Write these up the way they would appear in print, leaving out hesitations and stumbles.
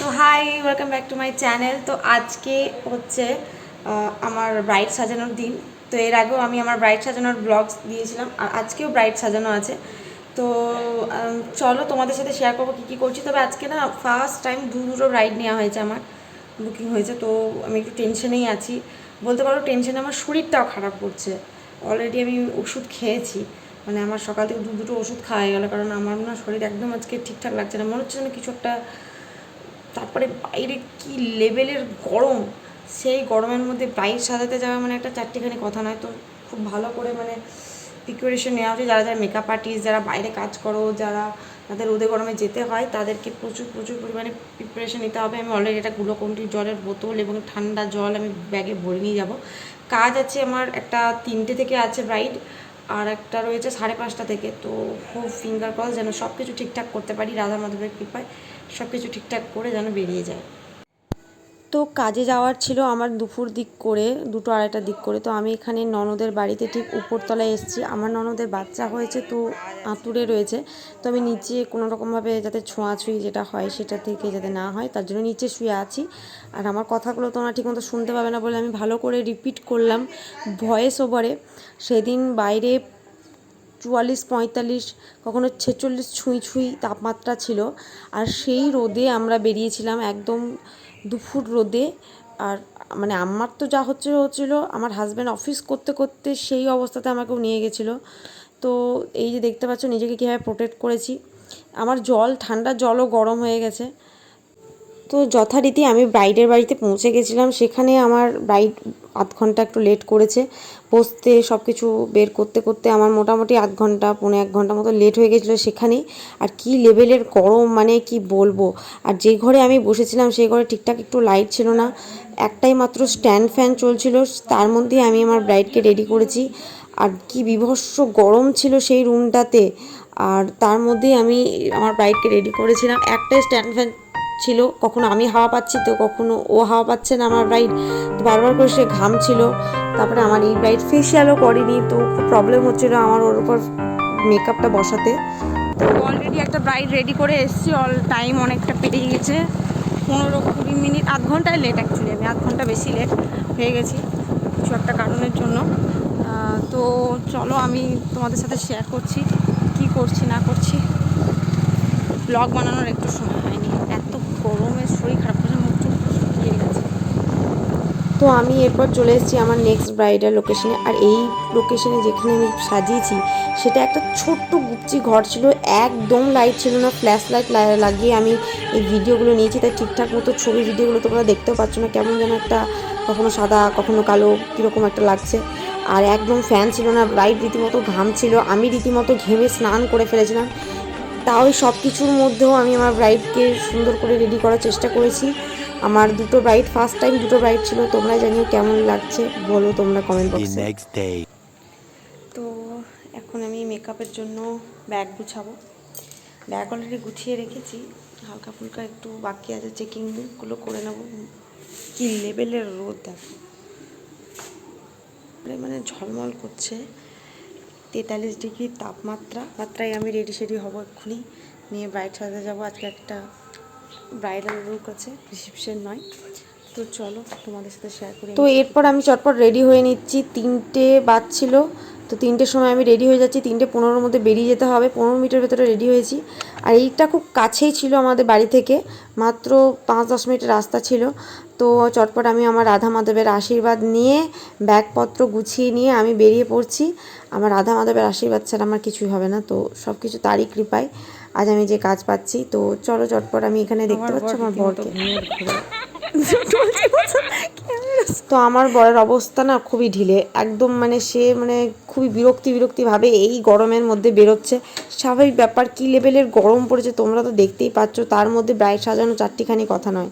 তো hi, welcome back to my channel. তো আজকে হচ্ছে আমার ব্রাইড সাজানোর দিন। তো এর আগেও আমি আমার ব্রাইড সাজানোর ব্লগস দিয়েছিলাম, আর আজকেও ব্রাইড সাজানো আছে। তো চলো তোমাদের সাথে শেয়ার করবো কী কী করছি। তবে আজকে না ফার্স্ট টাইম দুটো ব্রাইড নেওয়া হয়েছে, আমার বুকিং হয়েছে। তো আমি একটু টেনশনেই আছি, বলতে পারো টেনশনে আমার শরীরটাও খারাপ করছে। অলরেডি আমি ওষুধ খেয়েছি, মানে আমার সকাল থেকে দুটো ওষুধ খাওয়া হয়ে গেলো, কারণ আমার না শরীর একদম আজকে ঠিকঠাক লাগছে না, মনে হচ্ছে যেন কিছু একটা। তারপরে বাইরে কি লেভেলের গরম, সেই গরমের মধ্যে ব্রাইড সাজাতে যাওয়া মানে একটা চারটিখানি কথা নয়। তো খুব ভালো করে মানে প্রিপারেশন নেওয়া উচিত। যারা যারা মেকআপ আর্টিস্ট, যারা বাইরে কাজ করো, যাদের রোদে গরমে যেতে হয়, তাদেরকে প্রচুর প্রচুর পরিমাণে প্রিপারেশন নিতে হবে। আমি অলরেডি একটা গ্লুকন-ডি জলের বোতল এবং ঠান্ডা জল আমি ব্যাগে ভরে নিয়ে যাব। কাজ আছে আমার, একটা 3টে থেকে আছে ব্রাইড, আর একটা রয়েছে 5:30 থেকে। তো খুব ফিঙ্গার ক্রস যেন সব কিছু ঠিকঠাক করতে পারি, রাধা মাধবের কৃপায় সব কিছু ঠিকঠাক করে যেন বেরিয়ে যায়। তো কাজে যাওয়ার ছিল আমার দুপুর দিক করে, 2-2:30 দিক করে। তো আমি এখানে ননদের বাড়িতে ঠিক উপরতলায় এসেছি। আমার ননদের বাচ্চা হয়েছে, তো আঁতুড়ে রয়েছে। তো আমি নিচে কোনো রকমভাবে যাতে ছোঁয়াছুঁই যেটা হয় সেটা থেকে যাতে না হয়, তার জন্য নিচে শুয়ে আছি। আর আমার কথাগুলো তোমরা ঠিকমতো শুনতে পাবে না বলে আমি ভালো করে রিপিট করলাম ভয়েস ওভারে। সেদিন বাইরে 44-45, কখনো 46 ছুঁই ছুঁই তাপমাত্রা ছিল। আর সেই রোদে আমরা বেরিয়েছিলাম, একদম দুপুর রোদে। আর মানে আমার তো যা হচ্ছিলো, আমার হাজব্যান্ড অফিস করতে করতে সেই অবস্থাতে আমাকেও নিয়ে গেছিলো। তো এই যে দেখতে পাচ্ছ নিজেকে কীভাবে প্রোটেক্ট করেছি। আমার ঠান্ডা জলও গরম হয়ে গেছে। তো যথারীতি আমি ব্রাইডের বাড়িতে পৌঁছে গেছিলাম। সেখানে আমার ব্রাইড 0.5 ঘন্টা একটু লেট করেছে বসতে, সব কিছু বের করতে করতে আমার মোটামুটি 0.5 ঘন্টা 1.5 ঘন্টা মতো লেট হয়ে গেছিলো সেখানেই। আর কি লেভেলের গরম, মানে কি বলবো। আর যে ঘরে আমি বসেছিলাম সেই ঘরে ঠিকঠাক একটু লাইট ছিল না, একটাই মাত্র স্ট্যান্ড ফ্যান চলছিল, তার মধ্যে আমি আমার ব্রাইডকে রেডি করেছি। আর কি বিভৎস গরম ছিল সেই রুমটাতে, আর তার মধ্যেই আমি আমার ব্রাইডকে রেডি করেছিলাম। একটাই স্ট্যান্ড ফ্যান ছিল, কখনো আমি হাওয়া পাচ্ছি তো কখনো ও হাওয়া পাচ্ছে না আমার ব্রাইড, তো বারবার করে সে ঘামছিল। তারপরে আমার এই ব্রাইড ফেসিয়ালও করেনি, তো খুব প্রবলেম হচ্ছিলো আমার ওর উপর মেকআপটা বসাতে। তো অলরেডি একটা ব্রাইড রেডি করে এসেছি, অল টাইম অনেকটা পেরিয়ে গেছে, 15-20 মিনিট, 0.5 ঘন্টায় লেট। অ্যাকচুয়ালি আমি 0.5 ঘন্টা বেশি লেট হয়ে গেছি কিছু একটা কারণের জন্য। তো চলো আমি তোমাদের সাথে শেয়ার করছি কি করছি না করছি। ব্লগ বানানোর একটু সময় হয়নি, এত গরমে শরীর খারাপ করে মুখ চুখ শুকিয়ে গেছে। তো আমি এরপর চলে এসেছি আমার নেক্সট ব্রাইডাল লোকেশনে। আর এই লোকেশনে যেখানে আমি সাজিয়েছি সেটা একটা ছোট্ট গুপচি ঘর ছিল, একদম লাইট ছিল না, ফ্ল্যাশ লাইট লাগিয়ে আমি এই ভিডিওগুলো নিয়েছি। তাই ঠিকঠাক মতো ছবি ভিডিওগুলো তোমরা দেখতেও পাচ্ছ না, কেমন যেন একটা কখনো সাদা কখনো কালো কীরকম একটা লাগছে। আর একদম ফ্যান ছিল না, ব্রাইড রীতিমতো ঘামছিল, আমি রীতিমতো ঘেমে স্নান করে ফেলেছিলাম। তাও সব কিছুর মধ্যেও আমি আমার ব্রাইডকে সুন্দর করে রেডি করার চেষ্টা করেছি। আমার দুটো ব্রাইড, ফার্স্ট টাইম দুটো ব্রাইড ছিল। তোমরা জানিও কেমন লাগছে, বলো তোমরা কমেন্ট বক্সে। তো এখন আমি মেকআপের জন্য ব্যাগ গুছাবো। ব্যাগ অলরেডি গুছিয়ে রেখেছি, হালকা ফুলকা একটু বাকি আছে, চেকিংগুলো করে নেবো। কি লেভেলের রোদ দেখো, মানে ঝলমল করছে, 43 ডিগ্রি তাপমাত্রায় আমি রেডি সেডি হবো এক্ষুনি, নিয়ে ব্রাইড সাজাতে যাবো। আজকে একটা ব্রাইডাল লুক আছে, রিসেপশন নয়। তো চলো তোমাদের সাথে শেয়ার করি। তো এরপর আমি চটপট রেডি হয়ে নিচ্ছি, 3টে বাজছিল। তো 3টের সময় আমি রেডি হয়ে যাচ্ছি, 3:15 মধ্যে বেরিয়ে যেতে হবে, 15 মিনিটের ভেতরে রেডি হয়েছি। আর এইটা খুব কাছেই ছিল আমাদের বাড়ি থেকে, মাত্র 5-10 মিনিটের রাস্তা ছিল। তো চটপট আমি আমার রাধা মাধবের আশীর্বাদ নিয়ে ব্যাগপত্র গুছিয়ে নিয়ে আমি বেরিয়ে পড়ছি। আমার রাধা মাধবের আশীর্বাদ ছাড়া আমার কিছুই হবে না, তো সব কিছু তারই কৃপায় আজ আমি যে কাজ পাচ্ছি। তো চলো চটপট, আমি এখানে দেখতে পাচ্ছি আমার বরকে। তো আমার বরের অবস্থা না খুবই ঢিলে, একদম মানে সে মানে খুবই বিরক্তিভাবে এই গরমের মধ্যে বেরোচ্ছে। স্বাভাবিক ব্যাপার, কী লেভেলের গরম পড়েছে তোমরা তো দেখতেই পাচ্ছ, তার মধ্যে ব্রাইড সাজানো চারটিখানি কথা নয়,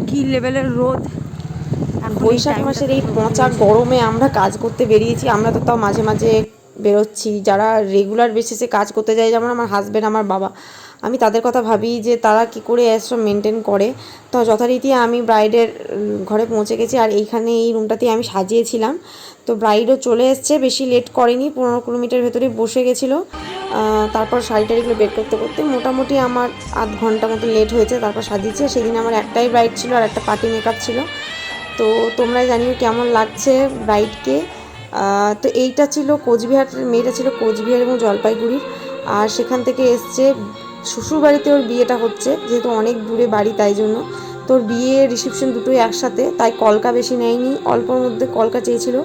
কী লেভেলের রোদ। বৈশাখ মাসের এই পচা গরমে আমরা কাজ করতে বেরিয়েছি। আমরা তো তাও মাঝে মাঝে বেরোচ্ছি, যারা রেগুলার বেসিসে কাজ করতে যায়, যেমন আমার হাজব্যান্ড, আমার বাবা, আমি তাদের কথা ভাবি যে তারা কি করে এসব মেনটেন করে। তো যথারীতি আমি ব্রাইডের ঘরে পৌঁছে গেছি, আর এইখানে এই রুমটাতেই আমি সাজিয়েছিলাম। তো ব্রাইডও চলে এসছে, বেশি লেট করেনি, 15-20 মিনিটের ভেতরেই বসে গেছিলো। তারপর শাড়ি টাড়িগুলো বের করতে করতে মোটামুটি আমার আধ ঘন্টা মতো লেট হয়েছে। তারপর সাজিয়েছে। সেদিন আমার একটাই ব্রাইড ছিল আর একটা পার্টি মেকআপ ছিল। তো তোমরা জানিও কেমন লাগছে ব্রাইডকে। তো এইটা ছিল কোচবিহার, মেয়েটা ছিল কোচবিহার এবং জলপাইগুড়ির। আর সেখান থেকে এসছে শ্বশুরবাড়িতে, ওর বিয়েটা হচ্ছে, যেহেতু অনেক দূরে বাড়ি তাই জন্য। তোর বিয়ে রিসেপশন দুটোই একসাথে, তাই কলকা বেশি নেয়নি, অল্পর মধ্যে কলকা চেয়েছিল।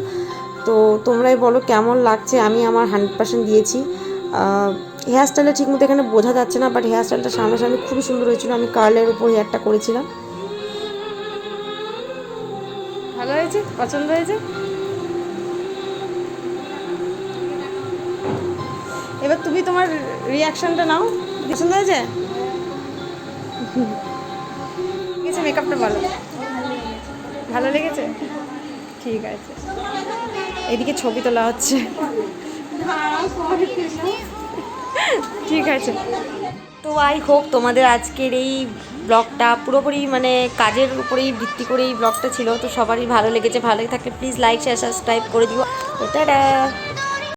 তো তোমরাই বলো কেমন লাগছে। আমি আমার 100% দিয়েছি। হেয়ার স্টাইলটা ঠিকমতো এখানে বোঝা যাচ্ছে না, বাট হেয়ার স্টাইলটা সামনাসামনি খুবই সুন্দর হয়েছিল। আমি কার্লের উপর হেয়ারটা করেছিলাম। ভালো হয়েছে, পছন্দ হয়েছে। এবার তুমি তোমার রিয়াকশনটা নাও। পছন্দ হয়েছে? ঠিক আছে, মেকআপটা ভালো, ভালো লেগেছে। ঠিক আছে, এদিকে ছবি তোলা হচ্ছে। ঠিক আছে। তো আই হোপ তোমাদের আজকের এই ব্লগটা পুরোপুরি মানে কাজের উপরেই ভিত্তি করে এই ব্লগটা ছিল। তো সবারই ভালো লেগেছে। ভালোই থাকলে প্লিজ লাইক শেয়ার সাবস্ক্রাইব করে দিও। তো টাটা।